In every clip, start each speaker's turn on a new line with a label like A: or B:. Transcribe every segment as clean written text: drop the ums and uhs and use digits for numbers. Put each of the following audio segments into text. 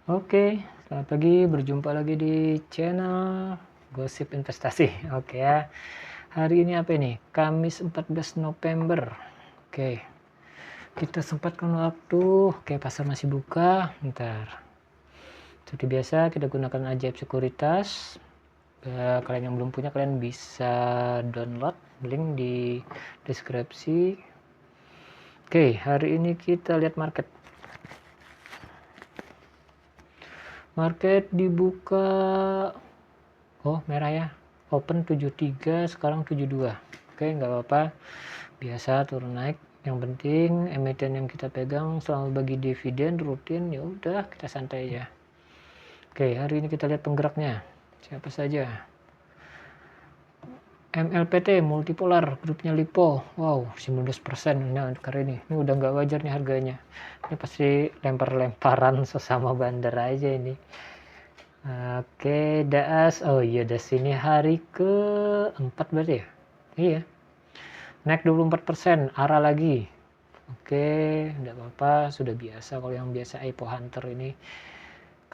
A: Oke, selamat pagi, berjumpa lagi di channel Gosip Investasi. Oke ya, hari ini apa ini? Kamis 14 November. Oke, kita sempatkan waktu. Oke, pasar masih buka. Bentar. Seperti biasa, kita gunakan ajaib sekuritas. Kalian yang belum punya, kalian bisa download link di deskripsi. Oke, hari ini kita lihat market. Market dibuka, oh merah ya, open 73, sekarang 72. Oke, nggak apa-apa, biasa turun naik. Yang penting emiten yang kita pegang selama bagi dividen rutin, ya udah kita santai aja. Oke, hari ini kita lihat penggeraknya siapa saja. MLPT multipolar, grupnya Lipo, wow 19%. Nah kali ini udah nggak wajar nih harganya. Ini pasti lempar-lemparan sesama bandar aja ini. Oke, DAS. Oh iya, DAS ini hari ke-4 berarti ya? Iya. Naik 24%, arah lagi. Oke, enggak apa-apa, sudah biasa kalau yang biasa IPO Hunter ini.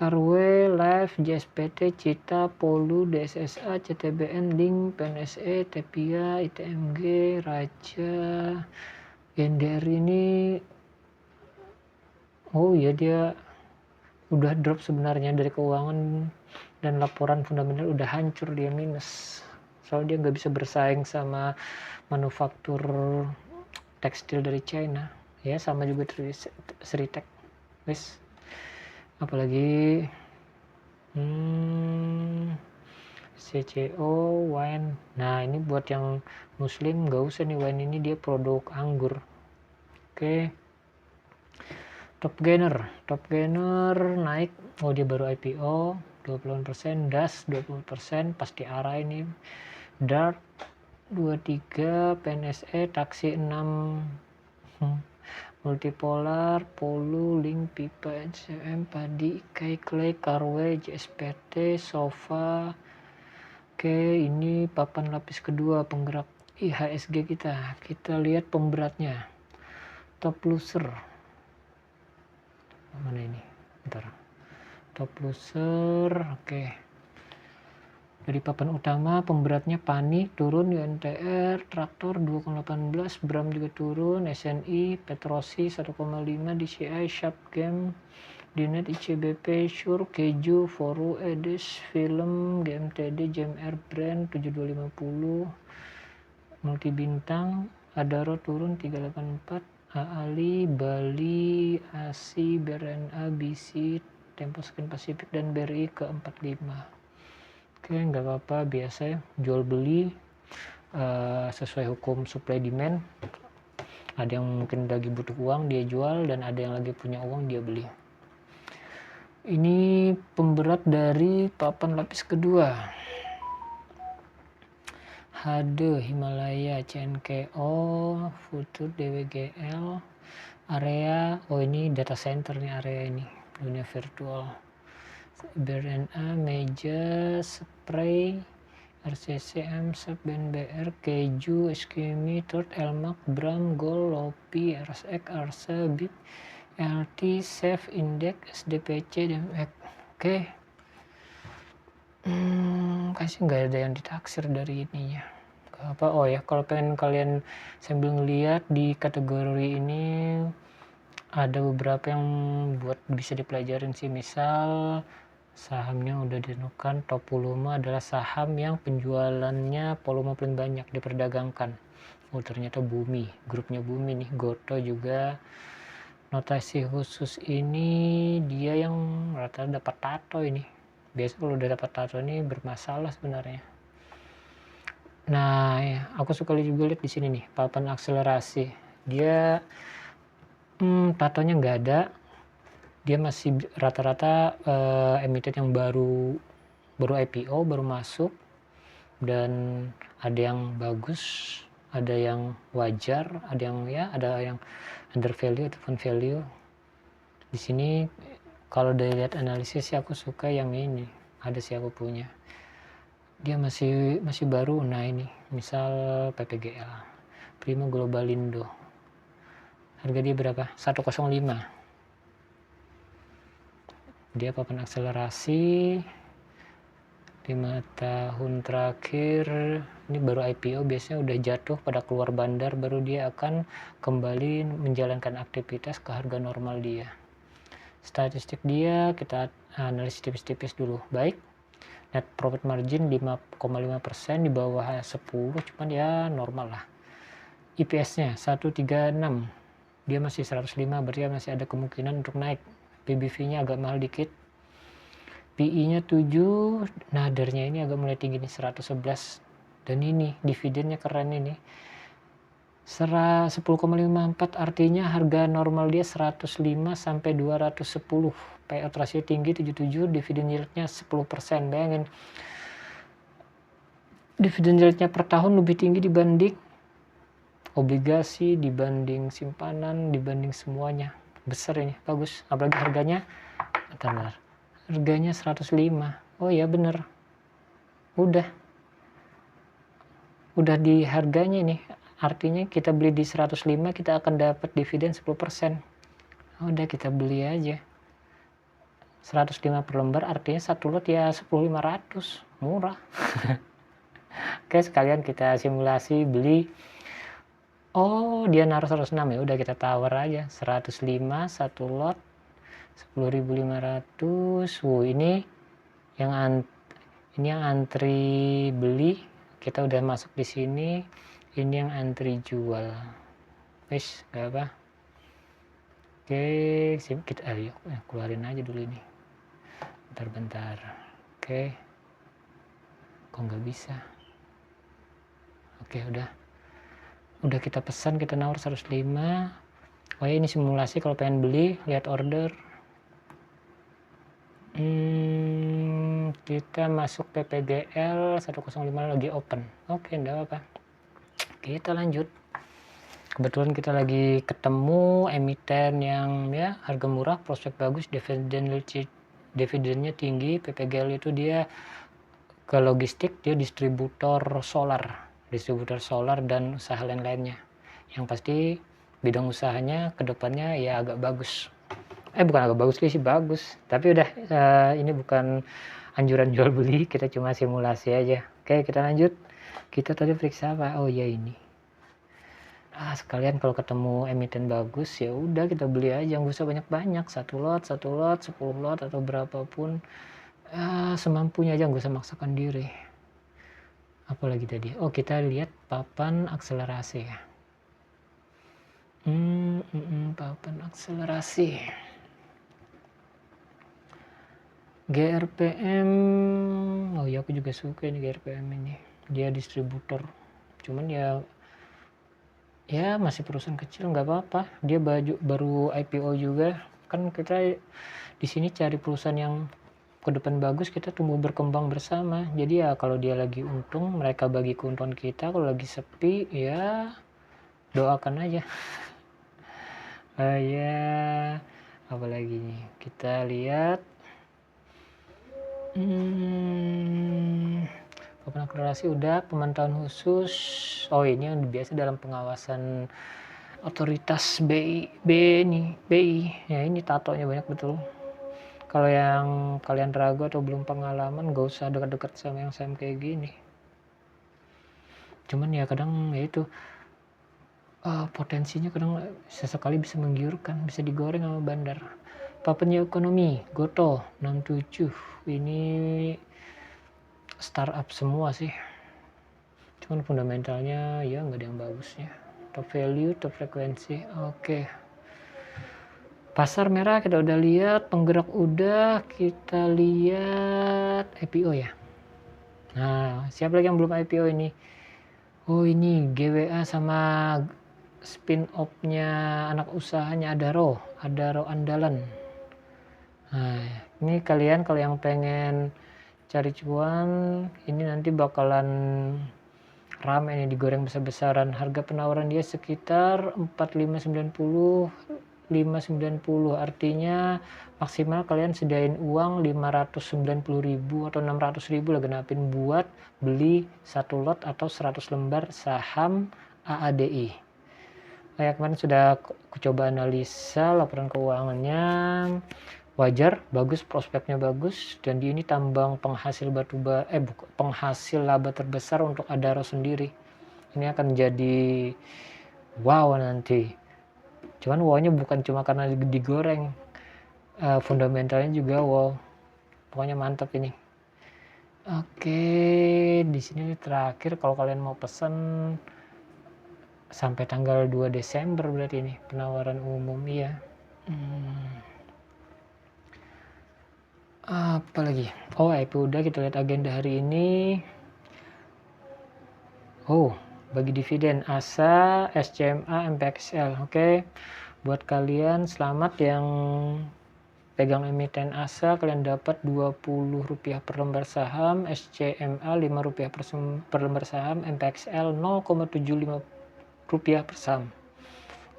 A: Carwe, Live, JSPT, Cita, Polu, DSSA, CTBN, Link, PNSE, Tepia, ITMG, Raja, Gender ini. Oh iya, dia udah drop sebenarnya dari keuangan dan laporan fundamental udah hancur, dia minus. Soalnya dia nggak bisa bersaing sama manufaktur tekstil dari China. Ya sama juga Sritek. Wes, apalagi CCO wine. Nah ini buat yang muslim nggak usah nih, wine ini dia produk anggur. Oke. Top gainer naik. Oh dia baru IPO 20%, DAS 20%, pasti arah ini. Dart 23, PNSE, taksi 6, multipolar, Polu, Link, Pipa, NCM, Padi, Ikai, Clay, Carwe, JSPT, Sofa. Oke, ini papan lapis kedua penggerak IHSG kita. Kita lihat pemberatnya. Top loser. Mana ini? Bentar. Top loser. Oke. Dari papan utama pemberatnya Pani turun, UNTR, Traktor 2,18, Bram juga turun, SNI, Petrosi 1,5, DCI, Sharpgame, Dinet, ICBP, Shure, Keju, Foru, Edis, Film, GMTD, JMR Brand 7250, Multibintang, Adaro turun 384, Ali, Bali, ASI, BRNA, BC, Tempo Skin Pacific, dan BRI ke 45. Oke, nggak apa-apa, biasa ya, jual beli sesuai hukum supply demand. Ada yang mungkin lagi butuh uang dia jual, dan ada yang lagi punya uang dia beli. Ini pemberat dari papan lapis kedua. HD, Himalaya, CNKO, Futur, DWGL, area. Oh ini data center nih, area ini dunia virtual. BRNA, Meja, Spray, RCCM, Sub, BNBR, Keju, Eskimi, Third, Elmak, Bram, Gold, Lopi, RSX, Arsa, Bit, LT, Safe, Index, SDPC, DMX. Oke. Kasih nggak ada yang ditaksir dari ininya. Apa? Oh ya, kalau pengen kalian sambil ngeliat di kategori ini ada beberapa yang buat bisa dipelajarin sih. Misal sahamnya udah ditentukan, top volume adalah saham yang penjualannya volume paling banyak diperdagangkan. Oh ternyata Bumi, grupnya Bumi nih. Goto juga. Notasi khusus ini dia yang rata dapat tato ini. Biasa kalau udah dapat tato ini bermasalah sebenarnya. Nah ya, aku suka juga lihat di sini nih papan akselerasi. Dia tatonya nggak ada. Dia masih rata-rata emiten yang baru IPO, baru masuk, dan ada yang bagus, ada yang wajar, ada yang under value ataupun value. Di sini kalau dari lihat analisis sih aku suka yang ini. Ada sih aku punya. Dia masih baru. Nah ini misal PPGL, Primo Globalindo. Harga dia berapa? 105. dia papan akselerasi 5 tahun terakhir. Ini baru IPO, biasanya udah jatuh pada keluar bandar baru dia akan kembali menjalankan aktivitas ke harga normal dia. Statistik dia kita analisis tipis-tipis dulu. Baik, net profit margin 5,5%, di bawah 10, cuman ya normal lah. EPS-nya 136, dia masih 105, berarti masih ada kemungkinan untuk naik. PBV-nya agak mahal dikit. PI-nya 7, nadarnya ini agak mulai tinggi nih 111, dan ini dividennya keren ini 10,54, artinya harga normal dia 105 sampai 210. Payout ratio tinggi 77, dividen yieldnya 10%. Bayangin dividen yieldnya per tahun lebih tinggi dibanding obligasi, dibanding simpanan, dibanding semuanya. Besar ini, bagus. Apalagi harganya, bentar, harganya 105. Oh ya bener, udah di harganya nih, artinya kita beli di 105 kita akan dapat dividen 10%. Udah kita beli aja 105 per lembar, artinya satu lot ya 10.500, murah. Oke, sekalian kita simulasi beli. Oh, dia naruh 106, ya udah kita tawar aja 105 satu lot 10.500. Ini yang antri beli, kita udah masuk di sini. Ini yang antri jual. Wes, gak apa. Oke, kita ayo keluarin aja dulu ini. Bentar. Oke. Kok nggak bisa? Oke, udah kita pesan, kita nawar 105. Oh ya, ini simulasi kalau pengen beli, lihat order. Kita masuk PPGL 105 lagi open. Oke, enggak apa-apa. Kita lanjut. Kebetulan kita lagi ketemu emiten yang ya harga murah, prospek bagus, dividennya tinggi. PPGL itu dia ke logistik, dia distributor solar dan usaha lain-lainnya. Yang pasti bidang usahanya kedepannya ya agak bagus. Bukan agak bagus sih, bagus. Tapi udah ini bukan anjuran jual beli, kita cuma simulasi aja. Oke, kita lanjut. Kita tadi periksa apa? Oh ya ini. Sekalian kalau ketemu emiten bagus ya udah kita beli aja, nggak usah banyak-banyak, satu lot, 10 lot atau berapapun. Semampunya aja, nggak usah maksakan diri. Apalagi tadi? Oh, kita lihat papan akselerasi ya. Papan akselerasi. GRPM, oh ya aku juga suka ini GRPM ini. Dia distributor. Cuman ya masih perusahaan kecil, nggak apa-apa. Dia baru IPO juga. Kan kita di sini cari perusahaan yang ke depan bagus, kita tumbuh berkembang bersama. Jadi ya kalau dia lagi untung, mereka bagi keuntungan kita. Kalau lagi sepi ya doakan aja. Apalagi nih kita lihat papan akselerasi udah, pemantauan khusus. Oh ini yang biasa dalam pengawasan otoritas BI ya, ini tatonya banyak betul. Kalau yang kalian ragu atau belum pengalaman, gak usah dekat-dekat sama yang saham kayak gini. Cuman ya kadang ya itu potensinya kadang sesekali bisa menggiurkan, bisa digoreng sama bandar. Papan ekonomi Goto 67, ini startup semua sih, cuman fundamentalnya ya nggak ada yang bagusnya. Top value, top frekuensi. Oke. Pasar merah kita udah lihat, penggerak udah, kita lihat IPO ya. Nah, siapa lagi yang belum IPO ini? Oh ini GWA sama spin off-nya anak usahanya Adaro Andalan. Nah, ini kalian kalau yang pengen cari cuan, ini nanti bakalan rame nih, digoreng besar-besaran. Harga penawaran dia sekitar 4590, 590, artinya maksimal kalian sediain uang 590.000 atau 600.000 lah, genapin buat beli satu lot atau 100 lembar saham AADI. Kayak kemarin sudah aku coba analisa laporan keuangannya. wajar, bagus, prospeknya bagus, dan di ini tambang penghasil penghasil laba terbesar untuk Adaro sendiri. Ini akan jadi wow nanti. Cuman wow-nya bukan cuma karena digoreng, fundamentalnya juga wow. Pokoknya mantap ini. Oke, di sini terakhir kalau kalian mau pesen sampai tanggal 2 Desember berarti ini penawaran umum ya. Apa lagi? Oh, IP udah, kita lihat agenda hari ini. Oh, bagi dividen ASA, SCMA, MPXL. Oke. Buat kalian selamat yang pegang emiten ASA, kalian dapat Rp20 per lembar saham, SCMA Rp5 per lembar saham, MPXL Rp0,75 per saham.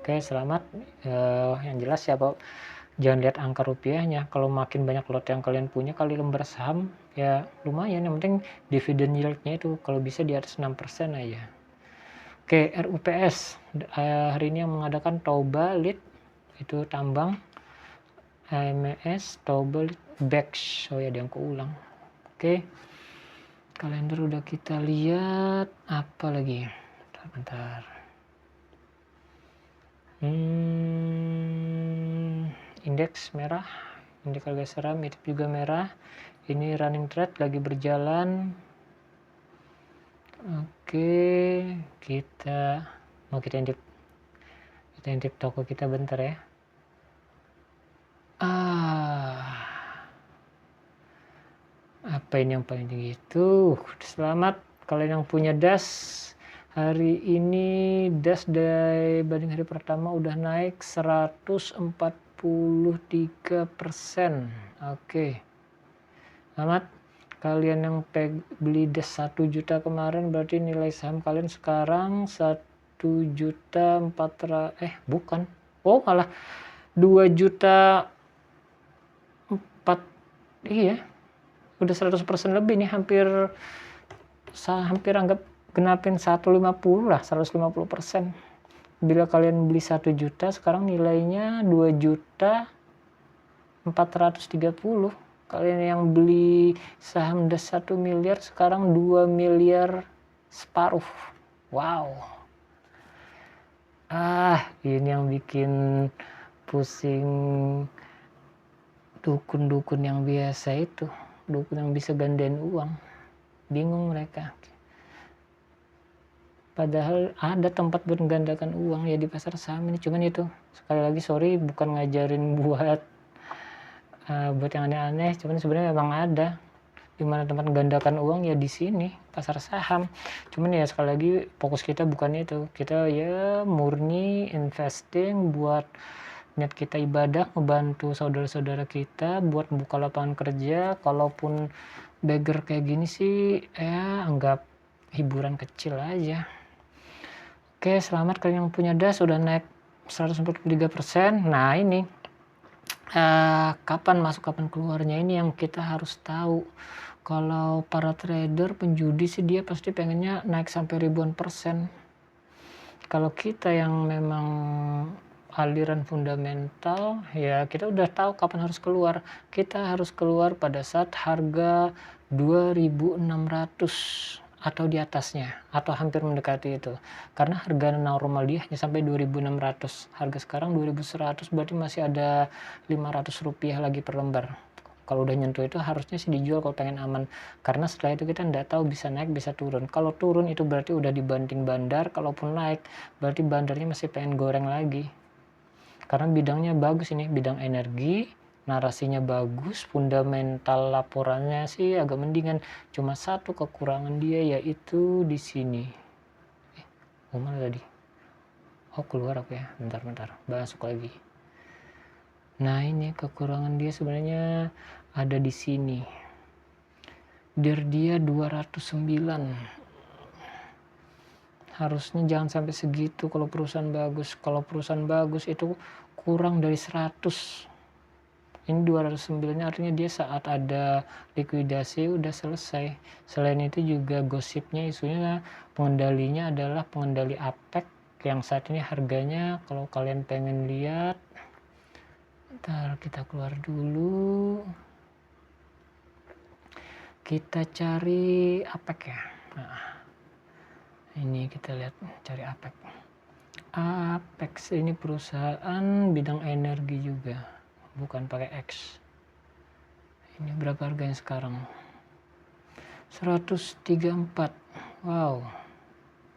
A: Oke, selamat. Yang jelas ya, Pak, jangan lihat angka rupiahnya. Kalau makin banyak lot yang kalian punya kali lembar saham, ya lumayan. Yang penting dividen yieldnya itu kalau bisa di atas 6% aja. Oke, RUPS hari ini yang mengadakan Toba Lead, itu tambang. AMS, Toba Lead, Bex. Oh ya, dia yang keulang. Oke, kalender udah kita lihat. Apa lagi? Bentar. Indeks merah, indeks harga saham itu juga merah. Ini running trade lagi berjalan. Oke, kita intip toko kita bentar ya. Apa ini yang paling tinggi itu? Selamat kalian yang punya DAS. Hari ini DAS dibanding hari pertama udah naik 143%. Oke. Selamat kalian yang beli DAS 1 juta kemarin, berarti nilai saham kalian sekarang 1.400.000 bukan. Oh, malah 2 juta 4. Iya. Udah 100% lebih nih, hampir anggap genapin 150 lah, 150%. Bila kalian beli 1 juta, sekarang nilainya 2 juta 430. Kalian yang beli saham DAS 1 miliar, sekarang 2 miliar separuh. Wow. Ini yang bikin pusing dukun-dukun yang biasa itu. Dukun yang bisa gandain uang, bingung mereka. Padahal ada tempat buat menggandakan uang ya di pasar saham ini. Cuman itu sekali lagi sorry, bukan ngajarin buat yang aneh-aneh. Cuman sebenarnya memang ada dimana tempat menggandakan uang ya di sini pasar saham. Cuman ya sekali lagi fokus kita bukan itu. Kita ya murni investing buat niat kita ibadah, ngebantu saudara-saudara kita buat buka lapangan kerja. Kalaupun beggar kayak gini sih ya anggap hiburan kecil aja. Oke, selamat kalian yang punya DAS udah naik 143%. Nah ini kapan masuk kapan keluarnya ini yang kita harus tahu. Kalau para trader penjudi sih dia pasti pengennya naik sampai ribuan persen. Kalau kita yang memang aliran fundamental ya kita udah tahu kapan harus keluar. Kita harus keluar pada saat harga 2.600 atau di atasnya atau hampir mendekati itu, karena harga normal dia hanya sampai 2.600. Harga sekarang 2.100, berarti masih ada Rp500 lagi per lembar. Kalau udah nyentuh itu harusnya sih dijual kalau pengen aman, karena setelah itu kita nggak tahu bisa naik bisa turun. Kalau turun itu berarti udah dibanting bandar, kalaupun naik berarti bandarnya masih pengen goreng lagi. Karena bidangnya bagus ini, bidang energi, narasinya bagus, fundamental laporannya sih agak mendingan. Cuma satu kekurangan dia yaitu di sini. Mana tadi? Oh keluar aku ya, bentar, masuk lagi. Nah ini kekurangan dia sebenarnya ada di sini. Dia 209. Harusnya jangan sampai segitu kalau perusahaan bagus. Kalau perusahaan bagus itu kurang dari 100. Ini 209 artinya dia saat ada likuidasi udah selesai. Selain itu juga gosipnya, isunya pengendalinya adalah pengendali APEC yang saat ini harganya kalau kalian pengen lihat Ntar kita keluar dulu, kita cari APEC ya. Nah, ini kita lihat cari APEC. APEC ini perusahaan bidang energi juga, bukan pakai X. Ini berapa harganya sekarang? 134. Wow.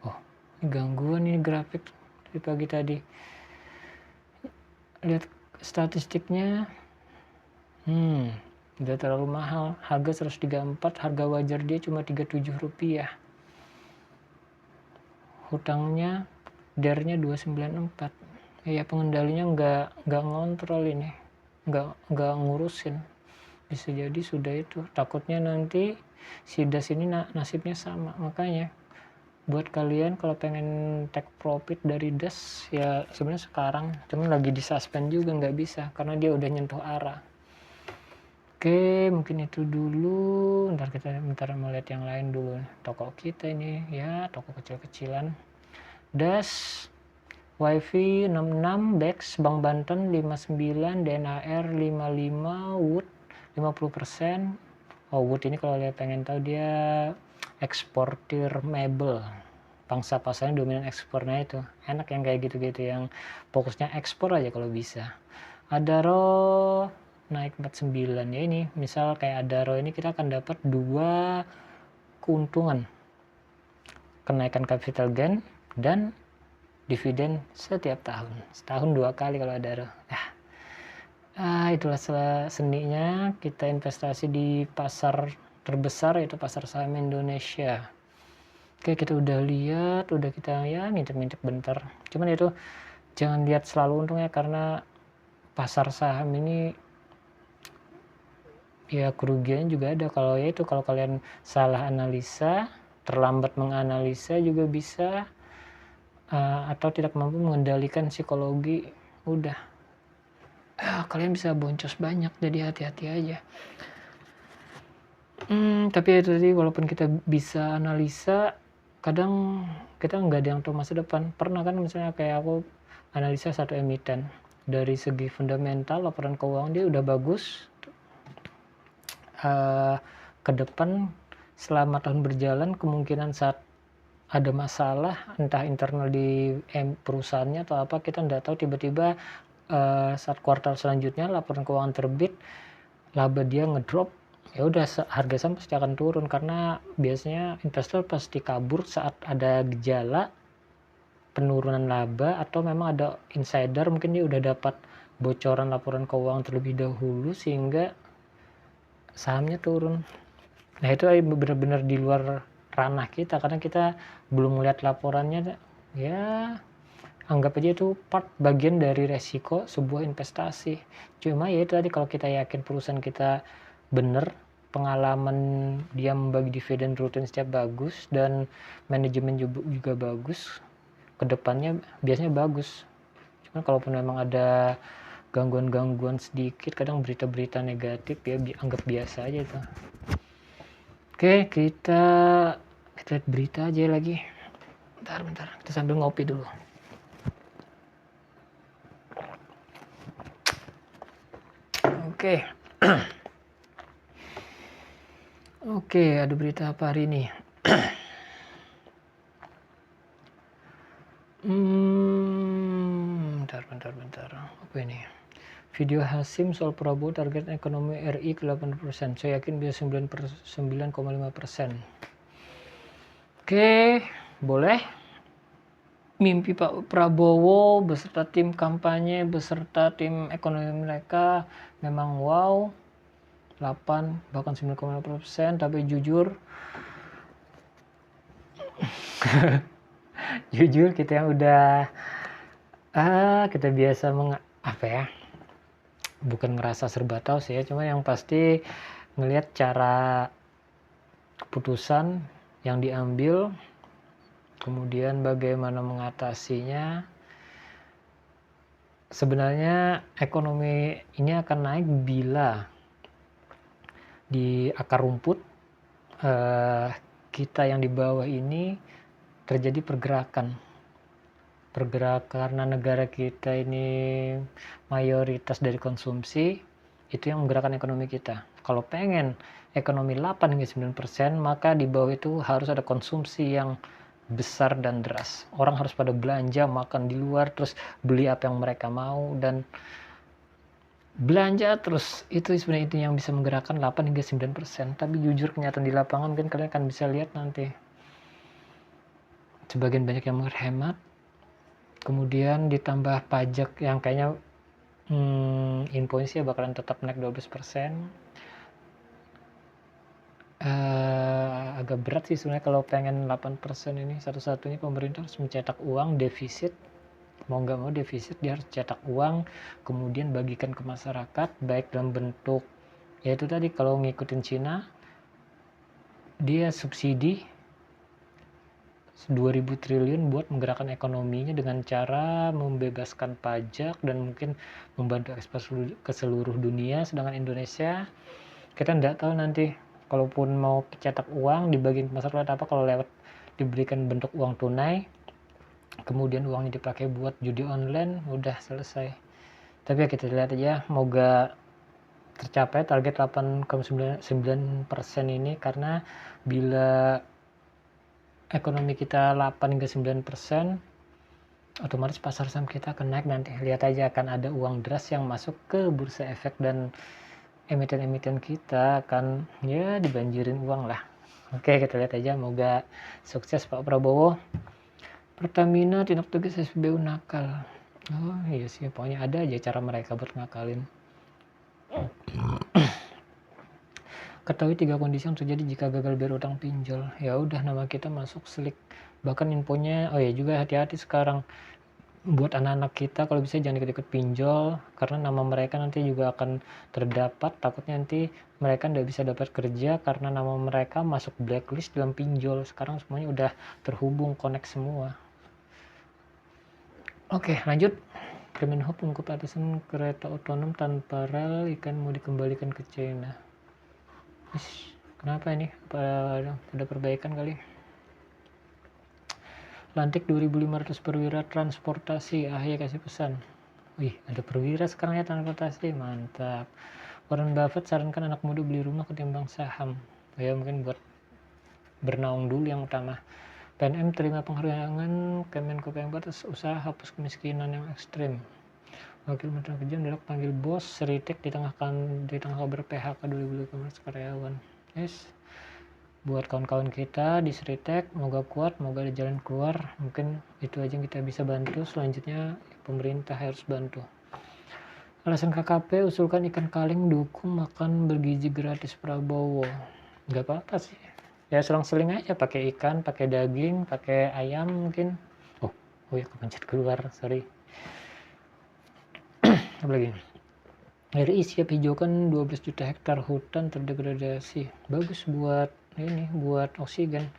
A: Oh, ini gangguan ini grafik dari pagi tadi. Lihat statistiknya. Udah terlalu mahal. Harga 134, harga wajar dia cuma 37 rupiah. Hutangnya DER-nya 294. Ya pengendalinya nggak ngontrol ini. Nggak ngurusin. Bisa jadi sudah itu. Takutnya nanti si DAS ini nasibnya sama. Makanya buat kalian kalau pengen take profit dari DAS ya sebenarnya sekarang, cuman lagi di suspend juga nggak bisa karena dia udah nyentuh arah. Oke, mungkin itu dulu. Ntar kita mau lihat yang lain dulu. Toko kita ini ya, toko kecil-kecilan. DAS WiFi 66, BEX Bank Banten 59, DNAR 55, Wood 50%. Oh, Wood ini kalau lihat pengen tahu dia eksportir mebel. Pangsa pasarnya dominan ekspornya itu. Enak yang kayak gitu-gitu yang fokusnya ekspor aja kalau bisa. Adaro naik 49 ya, ini misal kayak Adaro ini kita akan dapat 2 keuntungan. Kenaikan capital gain dan dividen setiap tahun. Setahun 2 kali kalau Adaro. Itulah seninya kita investasi di pasar terbesar yaitu pasar saham Indonesia. Oke, kita udah lihat, udah kita ya ngintip-ngintip bentar. Cuman itu jangan lihat selalu untungnya karena pasar saham ini ya kerugiannya juga ada. Kalau ya itu kalau kalian salah analisa, terlambat menganalisa juga bisa, atau tidak mampu mengendalikan psikologi, udah kalian bisa boncos banyak. Jadi hati-hati aja. Tapi itu tadi walaupun kita bisa analisa, kadang kita nggak ada yang tahu masa depan. Pernah kan misalnya kayak aku analisa satu emiten, dari segi fundamental laporan keuangan dia udah bagus, ke depan selama tahun berjalan kemungkinan saat ada masalah entah internal di perusahaannya atau apa kita nggak tahu, tiba-tiba saat kuartal selanjutnya laporan keuangan terbit laba dia ngedrop, ya udah harga saham pasti akan turun karena biasanya investor pasti kabur saat ada gejala penurunan laba atau memang ada insider mungkin dia udah dapat bocoran laporan keuangan terlebih dahulu sehingga sahamnya turun. Nah itu benar-benar di luar ranah kita karena kita belum melihat laporannya. Ya anggap aja itu bagian dari resiko sebuah investasi. Cuma ya itu tadi kalau kita yakin perusahaan kita bener, pengalaman dia membagi dividen rutin setiap bagus dan manajemen juga bagus, kedepannya biasanya bagus. Cuma kalaupun memang ada gangguan-gangguan sedikit, kadang berita-berita negatif ya anggap biasa aja itu. Oke, kita lihat berita aja lagi. Bentar, kita sambil ngopi dulu. Oke. Oke, ada berita apa hari ini? Bentar. Apa ini? Video Hasim soal Prabowo target ekonomi RI ke 8%. Saya yakin bisa 9,5%. Oke, boleh. Mimpi Pak Prabowo beserta tim kampanye, beserta tim ekonomi mereka memang wow. 8 bahkan 9,5%, tapi jujur kita yang udah kita biasa bukan ngerasa serba tahu sih ya, cuma yang pasti ngelihat cara keputusan yang diambil, kemudian bagaimana mengatasinya. Sebenarnya ekonomi ini akan naik bila di akar rumput kita yang di bawah ini terjadi pergerakan. bergerak karena negara kita ini mayoritas dari konsumsi, itu yang menggerakkan ekonomi kita. Kalau pengen ekonomi 8 hingga 9%, maka di bawah itu harus ada konsumsi yang besar dan deras. Orang harus pada belanja, makan di luar, terus beli apa yang mereka mau, dan belanja terus. Itu sebenarnya itu yang bisa menggerakkan 8 hingga 9%. Tapi jujur kenyataan di lapangan mungkin kalian akan bisa lihat nanti. Sebagian banyak yang menghemat, kemudian ditambah pajak yang kayaknya infonya sih bakalan tetap naik 12%. Agak berat sih sebenarnya kalau pengen 8% ini. Satu-satunya pemerintah harus mencetak uang defisit, mau nggak mau defisit, dia harus cetak uang kemudian bagikan ke masyarakat, baik dalam bentuk yaitu tadi kalau ngikutin Cina dia subsidi 2000 triliun buat menggerakkan ekonominya dengan cara membebaskan pajak dan mungkin membantu ekspor ke seluruh dunia. Sedangkan Indonesia kita nggak tahu nanti kalaupun mau cetak uang dibagiin ke masyarakat apa, kalau lewat diberikan bentuk uang tunai kemudian uangnya dipakai buat judi online, udah selesai. Tapi ya kita lihat aja, moga tercapai target 8,9% ini, karena bila ekonomi kita 8 hingga 9%, otomatis pasar saham kita akan naik nanti. Lihat aja akan ada uang deras yang masuk ke bursa efek dan emiten-emiten kita akan ya dibanjirin uang lah. Oke, kita lihat aja, moga sukses Pak Prabowo. Pertamina tindak tegas SPBU nakal. Oh iya sih, pokoknya ada aja cara mereka buat ngakalin. Ketahui 3 kondisi yang terjadi jika gagal bayar utang pinjol. Ya udah, nama kita masuk slik. Bahkan infonya, oh ya juga hati-hati sekarang buat anak-anak kita, kalau bisa jangan ikut-ikut pinjol, karena nama mereka nanti juga akan terdapat. Takutnya nanti mereka tidak bisa dapat kerja karena nama mereka masuk blacklist dalam pinjol. Sekarang semuanya udah terhubung, connect semua. Oke, lanjut. Kemenhub mengungkap atasan kereta otonom tanpa rel ikan mau dikembalikan ke China. Kenapa ini? Ada perbaikan kali? Lantik 2.500 perwira transportasi, AHY kasih pesan. Wih, ada perwira sekarang ya transportasi, mantap. Warren Buffett sarankan anak muda beli rumah ketimbang saham. Ya mungkin buat bernaung dulu yang utama. PNM terima penghargaan Kemenko PMK atas usaha hapus kemiskinan yang ekstrim. Wakil Menteri Kerja mendadak panggil bos Seritek di tengah kabar PHK 2.500 karyawan. Yes. Buat kawan-kawan kita di Seritek, moga kuat, moga ada jalan keluar. Mungkin itu aja yang kita bisa bantu. Selanjutnya pemerintah harus bantu. Alasan KKP usulkan ikan kaling dukung makan bergizi gratis Prabowo. Nggak apa-apa sih. Ya selang-seling aja, pakai ikan, pakai daging, pakai ayam mungkin. Oh ya, kepencet keluar, sorry. Apa lagi? RI siap hijaukan 12 juta hektar hutan terdegradasi. Bagus buat ini, buat oksigen.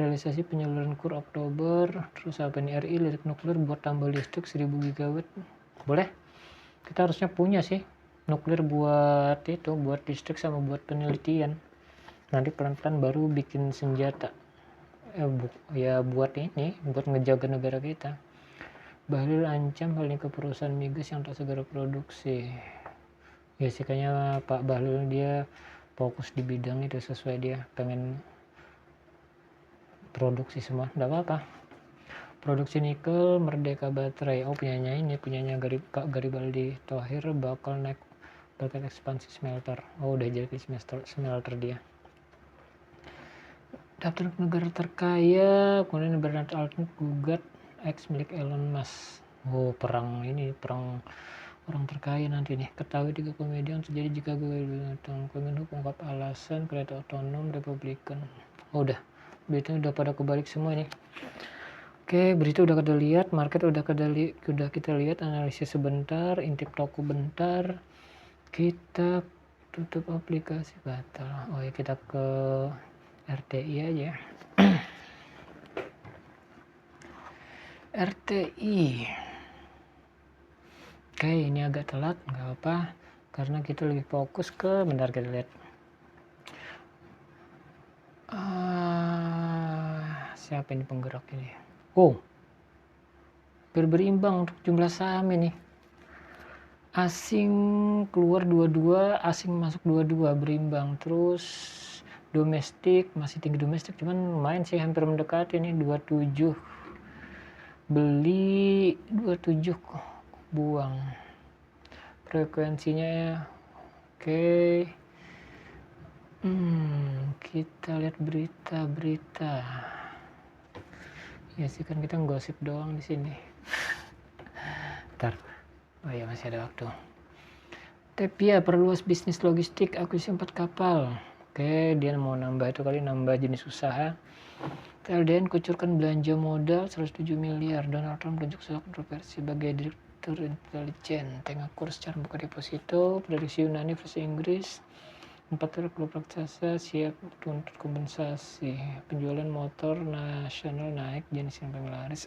A: Realisasi penyaluran KUR Oktober. Terus apa nih, RI lirik nuklir buat tambah listrik 1000 gigawatt. Boleh? Kita harusnya punya sih nuklir buat itu, buat listrik sama buat penelitian. Nanti pelan-pelan baru bikin senjata. Ya buat ini, buat ngejaga negara kita. Bahlil ancam hal ini ke perusahaan migas yang tak segera produksi. Ya sih kayaknya Pak Bahlil dia fokus di bidang itu, sesuai dia pengen produksi semua. Nggak apa-apa. Produksi nikel Merdeka Baterai. Oh punyanya Kak Garibaldi Thohir bakal ekspansi smelter. Oh udah jadi smelter dia. Daftar negara terkaya, kemudian Bernard Arnault gugat ex milik Elon Musk. Oh perang orang terkaya nanti nih. Ketahui 3 komedi yang terjadi jika Kemenhub ungkap alasan kereta otonom Republikan. Oh udah, beritanya udah pada kebalik semua ini. Oke, berita udah kita lihat, market udah kita lihat, analisis sebentar, intip toko bentar. Kita tutup aplikasi, batal. Oh ya, kita ke RTI aja. RTI. Oke, ini agak telat, nggak apa, karena kita lebih fokus ke, bentar kita lihat. Siapa ini penggerak ini? Oh, berberimbang untuk jumlah saham ini. Asing keluar 22, asing masuk 22, berimbang. Terus domestik masih tinggi, domestik cuman lumayan sih, hampir mendekati ini 27 beli, 27 buang. Frekuensinya ya oke. Kita lihat berita ya sih, kan kita gosip doang di sini. Ntar, oh ya masih ada waktu. Tepia perluas bisnis logistik, akuisisi 4 kapal. Oke, dia mau nambah itu kali, nambah jenis usaha. TLDN kucurkan belanja modal 107 miliar. Donald Trump tunjuk soal kontroversi sebagai direktur intelijen. Tengah kurs cara buka deposito. Prediksi Yunani versi Inggris. 4 klub raksasa siap tuntut kompensasi. Penjualan motor nasional naik, jenis yang paling laris.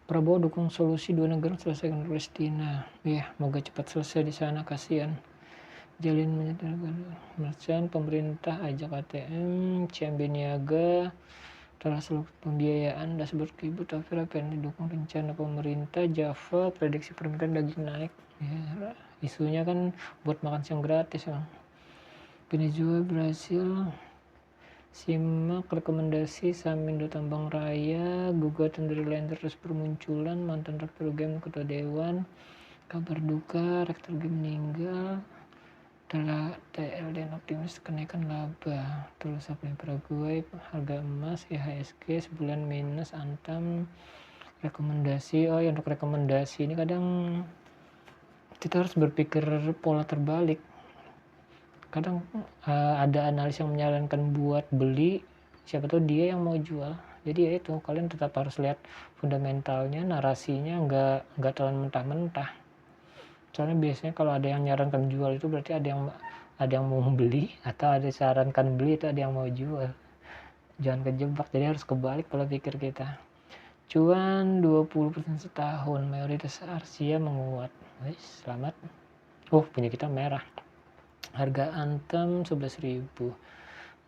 A: Prabowo dukung solusi dua negara selesaikan Palestina. Ya, moga cepat selesai di sana, kasihan. Jalin menyatakan merchant, pemerintah ajak ATM, CMB niaga, telah seluruh pembiayaan dashboard Kibu Tafel akan didukung rencana pemerintah. Java prediksi permintaan daging naik. Ya, isunya kan buat makan siang gratis ya. Venezuela berhasil. Simak rekomendasi Samindo Tambang Raya, gugatan dari lender terus bermunculan, mantan rektor game ketua dewan, kabar duka rektor game meninggal, TLDN optimis kenaikan laba, terus supply Paraguay, harga emas IHSG sebulan minus, Antam rekomendasi. Oh ya, untuk rekomendasi ini kadang kita harus berpikir pola terbalik. Kadang ada analis yang menyarankan buat beli, siapa tahu dia yang mau jual. Jadi ya itu, kalian tetap harus lihat fundamentalnya, narasinya, nggak terlalu mentah-mentah. Soalnya biasanya kalau ada yang nyarankan jual itu berarti ada yang mau beli, atau ada sarankan beli itu ada yang mau jual. Jangan kejebak, jadi harus kebalik pola pikir kita. Cuan 20% setahun, mayoritas Asia menguat. Selamat. Punya kita merah. Harga Antam 11.000.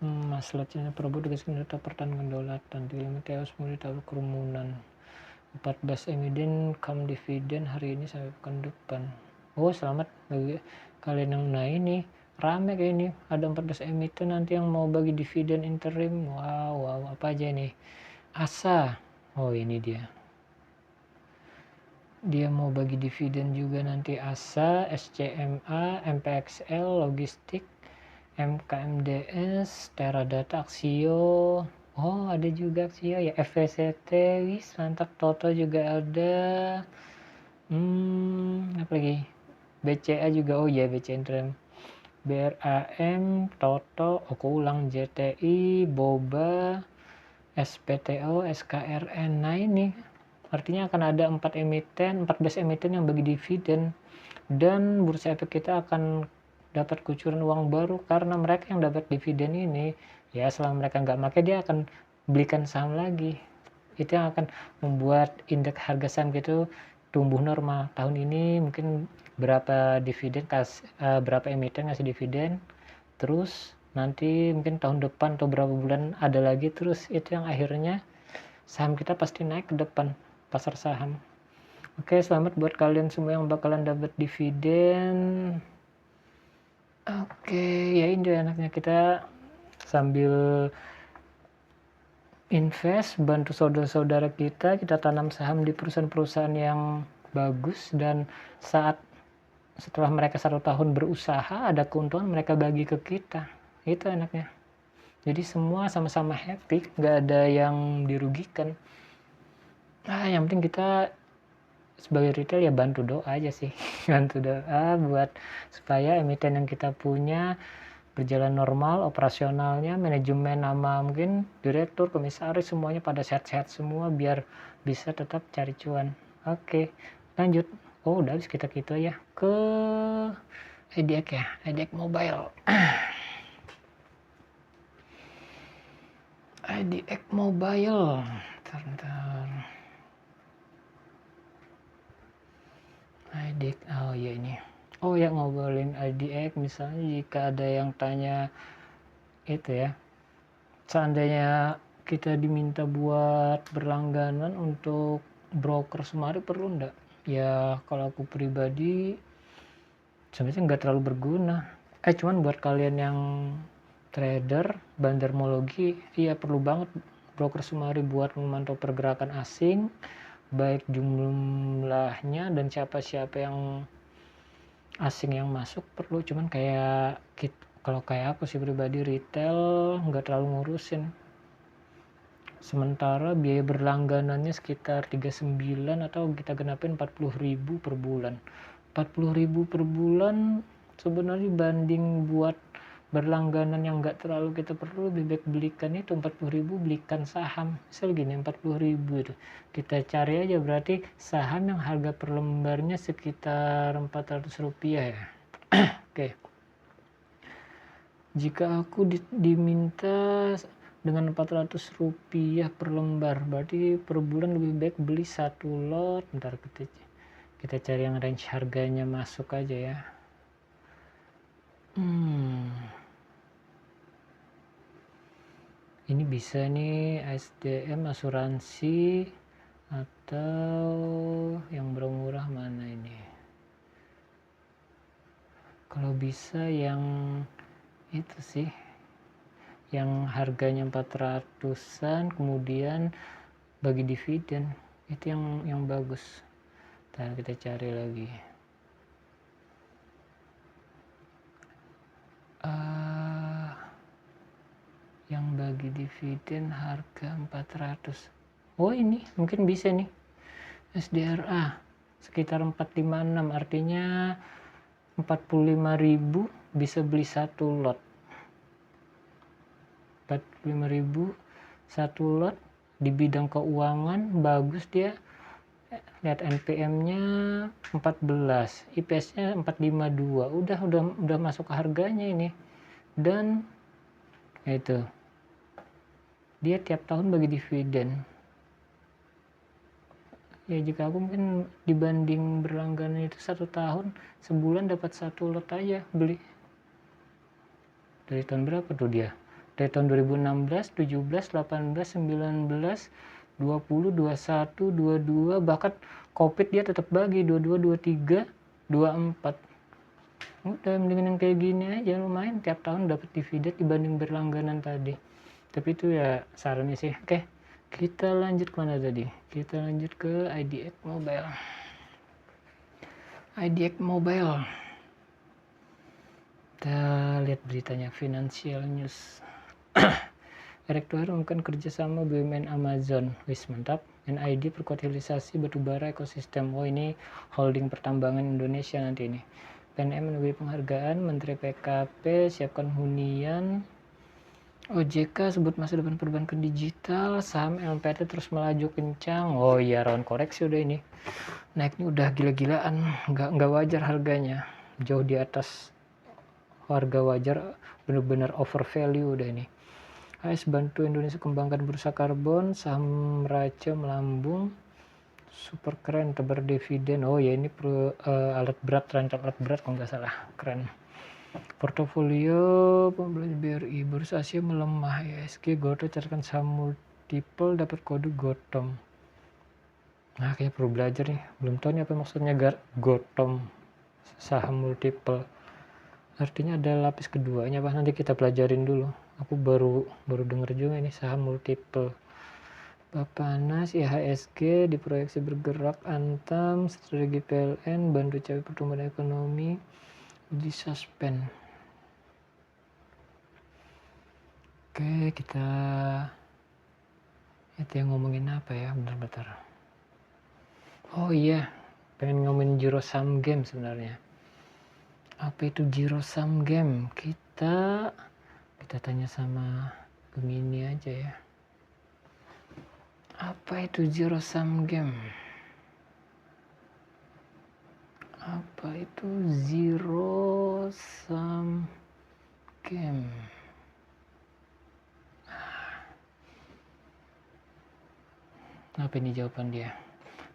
A: Masalah Cina Prabowo dikasih data pertahanan kedaulatan, 5 tewas mulai tahu kerumunan. 14 emiten come dividen hari ini sampai pekan depan. Selamat bagi kalian yang ini rame kayak ini, ada 14 emiten nanti yang mau bagi dividen interim. Wow, apa aja nih? Asa, ini dia mau bagi dividen juga nanti. Asa, SCMA, MPXL, Logistik, MKMDS, Teradata, Aksio. Ada juga Aksio ya, FVCT, wis mantap. Toto juga ada. Apa lagi? BCA juga, BCA interim. BRAM, Toto, ulang JTI, Boba, SPTO, SKRN. Nah ini artinya akan ada 14 emiten yang bagi dividen, dan bursa efek kita akan dapat kucuran uang baru karena mereka yang dapat dividen ini ya selama mereka nggak pakai dia akan belikan saham lagi. Itu yang akan membuat indeks harga saham gitu tumbuh normal. Tahun ini mungkin berapa dividen berapa emiten ngasih dividen, terus nanti mungkin tahun depan atau berapa bulan ada lagi, terus itu yang akhirnya saham kita pasti naik ke depan pasar saham. Oke, selamat buat kalian semua yang bakalan dapat dividen. Oke, ya ini enaknya kita sambil invest, bantu saudara-saudara kita tanam saham di perusahaan-perusahaan yang bagus, dan setelah mereka 1 tahun berusaha ada keuntungan mereka bagi ke kita. Itu enaknya. Jadi semua sama-sama happy, nggak ada yang dirugikan. Yang penting kita sebagai retail ya bantu doa aja sih. Bantu doa buat supaya emiten yang kita punya berjalan normal, operasionalnya, manajemen sama mungkin direktur, komisaris semuanya pada sehat-sehat semua biar bisa tetap cari cuan. Oke, lanjut. Udah habis kita gitu ya ke IDX ya, IDX Mobile. IDX Mobile. Bentar. IDX, ya ini. Ya ngobrolin IDX, misalnya jika ada yang tanya itu ya, seandainya kita diminta buat berlangganan untuk broker Sumari perlu enggak? Ya kalau aku pribadi sebenarnya nggak terlalu berguna. Cuman buat kalian yang trader, bandarmologi, iya perlu banget broker Sumari buat memantau pergerakan asing, baik jumlahnya dan siapa-siapa yang asing yang masuk perlu. Cuman kayak kalau kayak aku sih pribadi retail nggak terlalu ngurusin. Sementara biaya berlangganannya sekitar 39 atau kita genapin 40.000 per bulan. 40.000 per bulan sebenarnya banding buat berlangganan yang nggak terlalu kita perlu, lebih baik belikan itu 40.000 belikan saham. Misal gini 40.000 itu kita cari aja berarti saham yang harga per lembarnya sekitar 400 rupiah ya. Oke. Jika aku diminta dengan 400 rupiah per lembar, berarti per bulan lebih baik beli satu lot. Bentar kita cari yang range harganya masuk aja ya. Ini bisa nih SDM asuransi atau yang murah mana ini? Kalau bisa yang itu sih, yang harganya 400-an kemudian bagi dividen, itu yang bagus. Ntar kita cari lagi. Yang bagi dividen harga 400. Oh ini mungkin bisa nih SDRA sekitar 456, artinya 45.000 bisa beli satu lot. 45.000 satu lot di bidang keuangan bagus dia. Lihat NPM-nya 14, IPS-nya 452. Udah masuk harganya ini. Dan itu dia tiap tahun bagi dividen. Ya jika aku mungkin dibanding berlangganan itu 1 tahun, sebulan dapat satu lot aja beli. Dari tahun berapa tuh dia? Dari tahun 2016, 17, 18, 19, 20, 21, 22, bahkan COVID dia tetap bagi 22, 23, 24. Udah mendingan yang kayak gini aja, lumayan tiap tahun dapat dividen dibanding berlangganan tadi. Tapi itu ya sarannya sih. Oke, kita lanjut ke mana tadi? Kita lanjut ke IDX Mobile. IDX Mobile. Kita lihat beritanya, Financial News. Erick Thohir melakukan kerjasama BUMN Amazon. Wis mantap. NID perkuat hilirisasi batubara ekosistem. Oh ini holding pertambangan Indonesia nanti ini. PNM menunggu penghargaan. Menteri PKP siapkan hunian. OJK sebut masa depan perbankan digital. Saham LPT terus melaju kencang. Oh iya, rawan koreksi udah ini. Naiknya udah gila-gilaan. Nggak wajar harganya. Jauh di atas harga wajar, benar-benar over value udah ini. AS bantu Indonesia kembangkan bursa karbon, saham Raja melambung, super keren, tebar dividen. Oh ya ini alat berat, terancam alat berat kalau nggak salah, keren. Portofolio pembeli BRI, bursa Asia melemah, ISG Goto catatkan saham multiple dapat kode Gotom. Nah kayaknya perlu belajar nih, belum tahu nih apa maksudnya Gotom, saham multiple. Artinya ada lapis keduanya apa, nanti kita pelajarin dulu. Aku baru denger juga ini saham multiple. Bapanas IHSG diproyeksi bergerak, Antam strategi PLN bantu capai pertumbuhan ekonomi disuspend. Oke, kita itu yang ngomongin apa ya, bentar. Oh iya, pengen ngomongin Zero Sum Game sebenarnya. Apa itu Zero Sum Game? Kita tanya sama Gemini aja ya. Apa itu Zero Sum Game? Apa itu Zero Sum Game? Apa ini jawaban dia?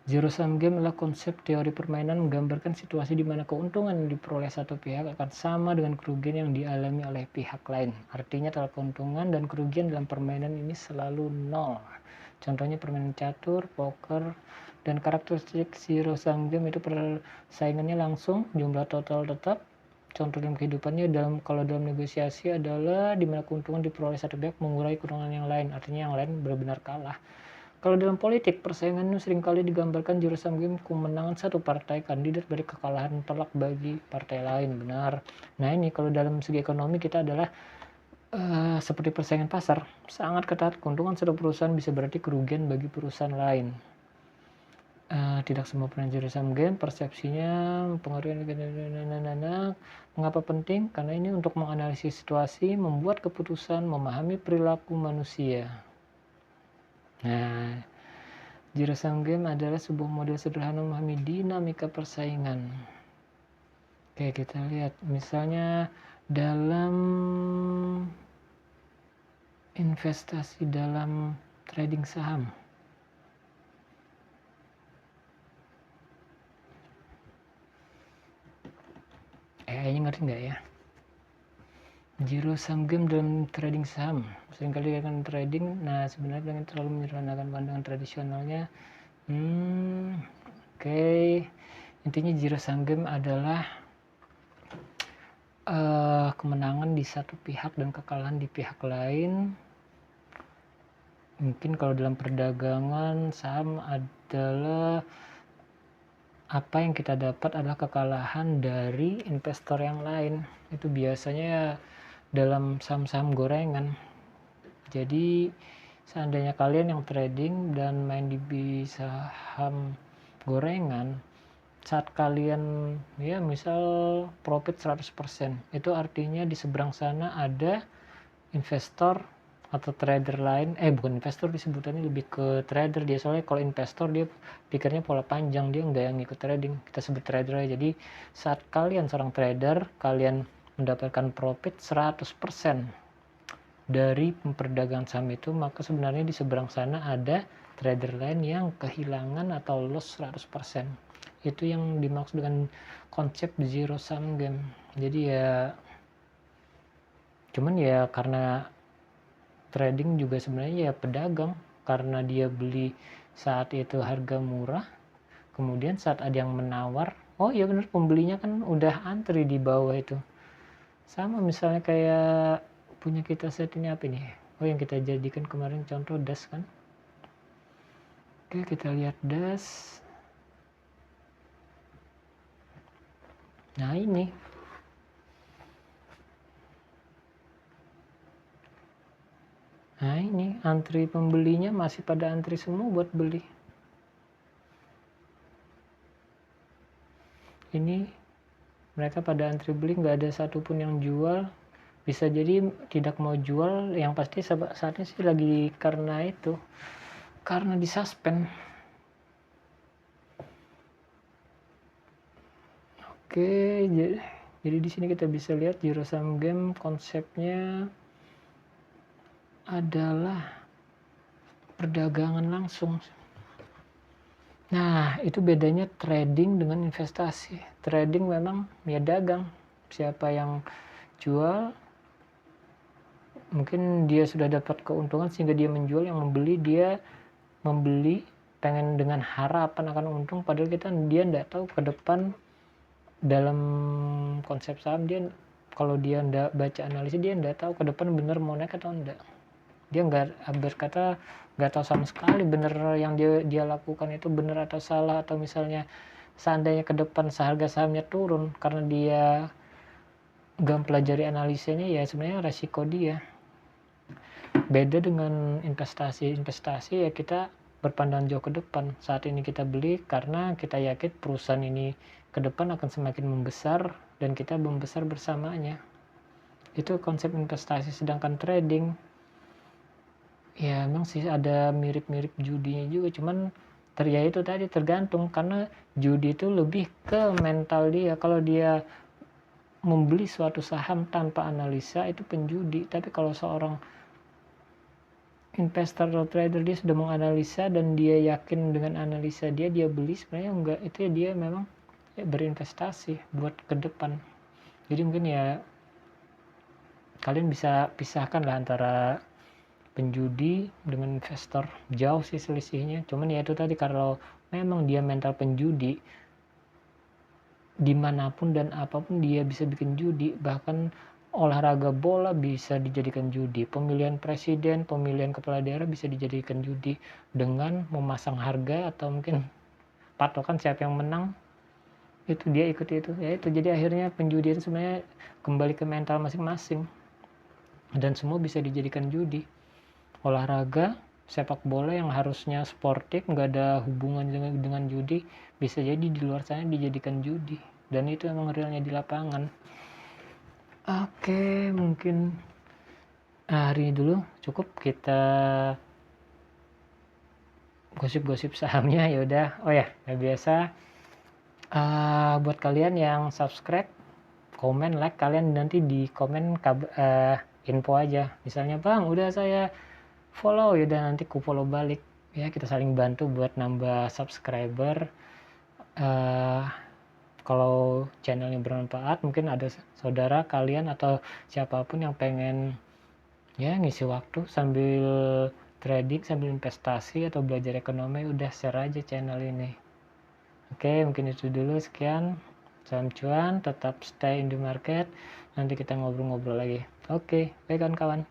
A: Zero sum game adalah konsep teori permainan menggambarkan situasi di mana keuntungan yang diperoleh satu pihak akan sama dengan kerugian yang dialami oleh pihak lain. Artinya total keuntungan dan kerugian dalam permainan ini selalu nol. Contohnya permainan catur, poker, dan karakteristik zero sum game itu persaingannya langsung, jumlah total tetap. Contoh dalam kehidupannya kalau dalam negosiasi adalah di mana keuntungan diperoleh satu pihak mengurangi keuntungan yang lain, artinya yang lain benar-benar kalah. Kalau dalam politik, persaingan itu seringkali digambarkan zero sum game kemenangan satu partai kandidat dari kekalahan telak bagi partai lain. Benar. Nah ini kalau dalam segi ekonomi kita adalah seperti persaingan pasar, sangat ketat. Keuntungan satu perusahaan bisa berarti kerugian bagi perusahaan lain. Tidak semua pemain zero sum game persepsinya mempengaruhi. Mengapa penting? Karena ini untuk menganalisis situasi, membuat keputusan, memahami perilaku manusia. Nah, zero sum game adalah sebuah model sederhana memahami dinamika persaingan. Oke, kita lihat misalnya dalam investasi dalam trading saham. Kayaknya ngerti nggak ya? Zero sum game dalam trading saham. Seringkali akan trading, nah sebenarnya dengan terlalu menyederhanakan pandangan tradisionalnya. Oke. Intinya zero sum game adalah kemenangan di satu pihak dan kekalahan di pihak lain. Mungkin kalau dalam perdagangan saham adalah apa yang kita dapat adalah kekalahan dari investor yang lain. Itu biasanya dalam saham-saham gorengan. Jadi seandainya kalian yang trading dan main di saham gorengan, saat kalian ya misal profit 100%, itu artinya di seberang sana ada investor atau trader lain, bukan investor disebutannya, lebih ke trader dia. Soalnya kalau investor dia pikirnya pola panjang, dia nggak yang ikut trading, kita sebut trader aja. Jadi saat kalian seorang trader, kalian mendapatkan profit 100% dari perdagangan saham itu, maka sebenarnya di seberang sana ada trader lain yang kehilangan atau loss 100%. Itu yang dimaksud dengan konsep zero sum game. Jadi ya cuman ya karena trading juga sebenarnya ya pedagang, karena dia beli saat itu harga murah, kemudian saat ada yang menawar, oh iya benar, pembelinya kan udah antri di bawah itu. Sama misalnya kayak punya kita saat ini apa nih, yang kita jadikan kemarin contoh DAS kan. Oke, kita lihat DAS. Nah ini antri pembelinya masih pada antri semua buat beli. Ini mereka pada antri beli, nggak ada satupun yang jual. Bisa jadi tidak mau jual, yang pasti saat ini sih lagi karena disuspend. Oke, jadi di sini kita bisa lihat zero sum game konsepnya adalah perdagangan langsung. Nah, itu bedanya trading dengan investasi. Trading memang ya dagang. Siapa yang jual, mungkin dia sudah dapat keuntungan sehingga dia menjual, yang membeli dia membeli pengen dengan harapan akan untung, padahal dia enggak tahu ke depan. Dalam konsep saham dia, kalau dia enggak baca analisis, dia enggak tahu ke depan bener mau naik atau enggak. Dia nggak tahu sama sekali bener yang dia lakukan itu bener atau salah, atau misalnya seandainya ke depan seharga sahamnya turun karena dia nggak pelajari analisanya, ya sebenarnya resiko dia. Beda dengan investasi ya kita berpandangan jauh ke depan. Saat ini kita beli karena kita yakin perusahaan ini ke depan akan semakin membesar dan kita membesar bersamanya. Itu konsep investasi. Sedangkan trading ya emang sih ada mirip-mirip judinya juga, cuman itu tadi tergantung, karena judi itu lebih ke mental dia. Kalau dia membeli suatu saham tanpa analisa itu penjudi, tapi kalau seorang investor atau trader dia sudah menganalisa dan dia yakin dengan analisa dia beli, sebenarnya enggak, itu ya dia memang berinvestasi buat ke depan. Jadi mungkin ya kalian bisa pisahkan lah antara penjudi dengan investor, jauh sih selisihnya. Cuman ya itu tadi, kalau memang dia mental penjudi, dimanapun dan apapun dia bisa bikin judi. Bahkan olahraga bola bisa dijadikan judi, pemilihan presiden, pemilihan kepala daerah bisa dijadikan judi dengan memasang harga atau mungkin patokan siapa yang menang, itu dia ikut itu ya. Itu jadi akhirnya penjudi itu sebenarnya kembali ke mental masing-masing, dan semua bisa dijadikan judi. Olahraga sepak bola yang harusnya sportif, nggak ada hubungan dengan judi, bisa jadi di luar sana dijadikan judi, dan itu emang realnya di lapangan. Oke, mungkin hari ini dulu cukup kita gosip-gosip sahamnya. Ya udah. Oh ya, biasa buat kalian yang subscribe, komen, like, kalian nanti di komen info aja, misalnya bang udah saya follow, yaudah nanti ku follow balik ya, kita saling bantu buat nambah subscriber. Kalau channelnya bermanfaat, mungkin ada saudara kalian atau siapapun yang pengen ya ngisi waktu sambil trading, sambil investasi atau belajar ekonomi, udah share aja channel ini. Oke, mungkin itu dulu, sekian, salam cuan, tetap stay in the market, nanti kita ngobrol-ngobrol lagi. Oke, baik kawan-kawan.